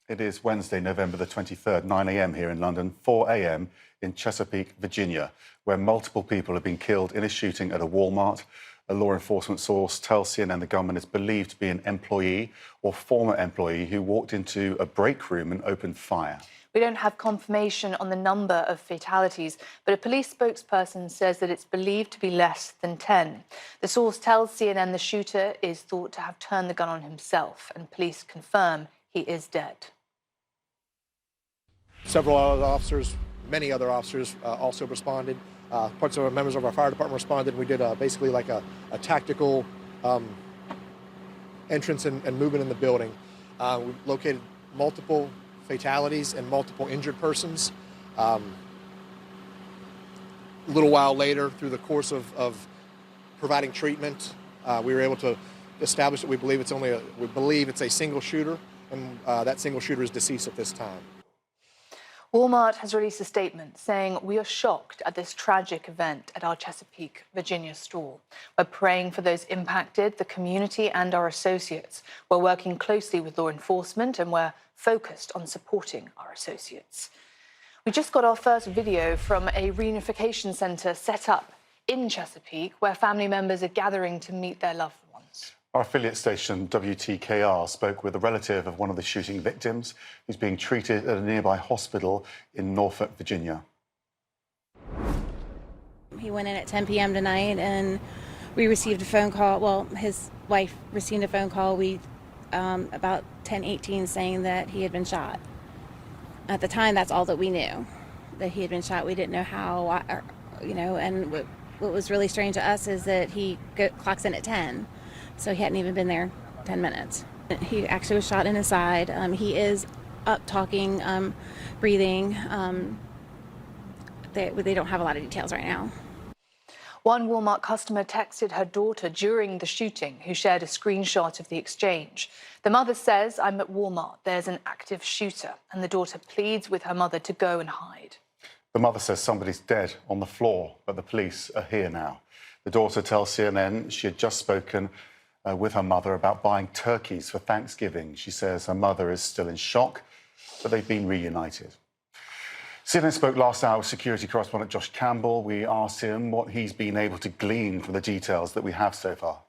It is Wednesday, November the 23rd, 9 a.m. here in London, 4 a.m. in Chesapeake, Virginia, where multiple people have been killed in a shooting at a Walmart. A law enforcement source tells CNN the gunman is believed to be an employee or former employee who walked into a break room and opened fire. We don't have confirmation on the number of fatalities, but a police spokesperson says that it's believed to be less than 10. The source tells CNN the shooter is thought to have turned the gun on himself, and police confirm he is dead. Several other officers, many other officers also responded. Parts of our members of our fire department responded. We did basically like a tactical entrance and movement in the building. We located multiple fatalities and multiple injured persons. A little while later, through the course of providing treatment, we were able to establish that we believe it's a single shooter, and that single shooter is deceased at this time. Walmart has released a statement saying, "We are shocked at this tragic event at our Chesapeake, Virginia store. We're praying for those impacted, the community and our associates. We're working closely with law enforcement and we're focused on supporting our associates." We just got our first video from a reunification centre set up in Chesapeake where family members are gathering to meet their loved ones. Our affiliate station, WTKR, spoke with a relative of one of the shooting victims who's being treated at a nearby hospital in Norfolk, Virginia. He went in at 10 p.m. tonight, and we received a phone call. Well, his wife received a phone call about 10:18 saying that he had been shot. At the time, that's all that we knew, that he had been shot. We didn't know how, and what was really strange to us is that he clocks in at 10. So he hadn't even been there 10 minutes. He actually was shot in his side. He is up talking, breathing. They don't have a lot of details right now. One Walmart customer texted her daughter during the shooting, who shared a screenshot of the exchange. The mother says, "I'm at Walmart. There's an active shooter." And the daughter pleads with her mother to go and hide. The mother says somebody's dead on the floor, but the police are here now. The daughter tells CNN she had just spoken with her mother about buying turkeys for Thanksgiving. She says her mother is still in shock, but they've been reunited. CNN spoke last hour with security correspondent Josh Campbell. We asked him what he's been able to glean from the details that we have so far.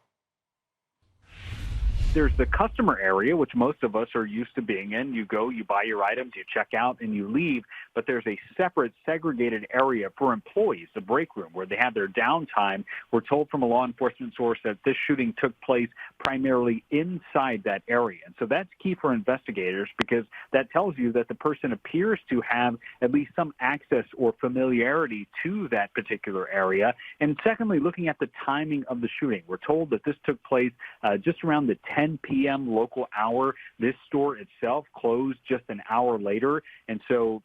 There's the customer area, which most of us are used to being in. You go, you buy your items, you check out, and you leave. But there's a separate, segregated area for employees, the break room, where they have their downtime. We're told from a law enforcement source that this shooting took place primarily inside that area. And so that's key for investigators, because that tells you that the person appears to have at least some access or familiarity to that particular area. And secondly, looking at the timing of the shooting, we're told that this took place just around the 10 p.m. local hour. This store itself closed just an hour later. And so,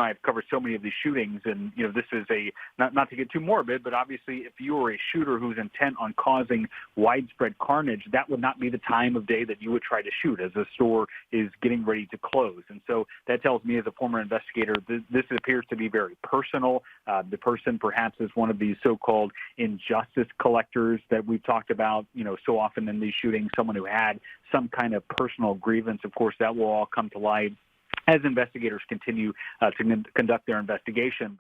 I've covered so many of these shootings, and, this is not to get too morbid, but obviously if you were a shooter who's intent on causing widespread carnage, that would not be the time of day that you would try to shoot as the store is getting ready to close. And so that tells me, as a former investigator, this appears to be very personal. The person perhaps is one of these so-called injustice collectors that we've talked about, so often in these shootings, someone who had some kind of personal grievance. Of course, that will all come to light as investigators continue to conduct their investigation.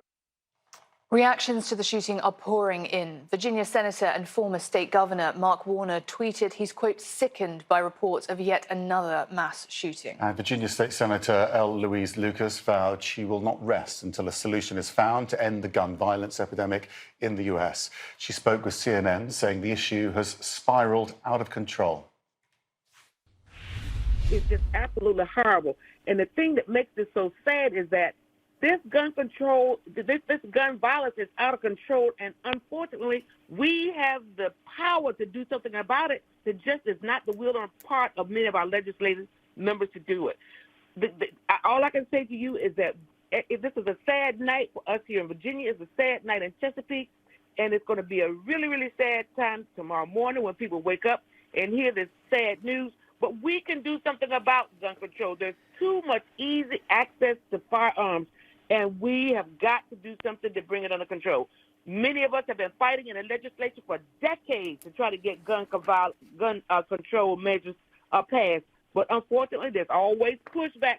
Reactions to the shooting are pouring in. Virginia Senator and former state governor Mark Warner tweeted he's, quote, "sickened by reports of yet another mass shooting." And Virginia State Senator L. Louise Lucas vowed she will not rest until a solution is found to end the gun violence epidemic in the US. She spoke with CNN, saying the issue has spiraled out of control. It's just absolutely horrible. And the thing that makes this so sad is that this gun violence is out of control, and unfortunately, we have the power to do something about it. It just is not the will or part of many of our legislative members to do it. All I can say to you is that if this is a sad night for us here in Virginia, it's a sad night in Chesapeake, and it's going to be a really, really sad time tomorrow morning when people wake up and hear this sad news. But we can do something about gun control. There's too much easy access to firearms, and we have got to do something to bring it under control. Many of us have been fighting in the legislature for decades to try to get gun control measures passed. But unfortunately, there's always pushback.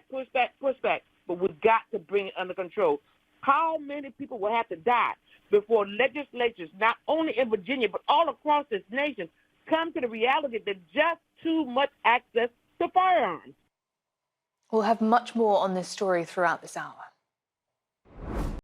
But we've got to bring it under control. How many people will have to die before legislatures, not only in Virginia, but all across this nation, come to the reality that there's just too much access to firearms? We'll have much more on this story throughout this hour.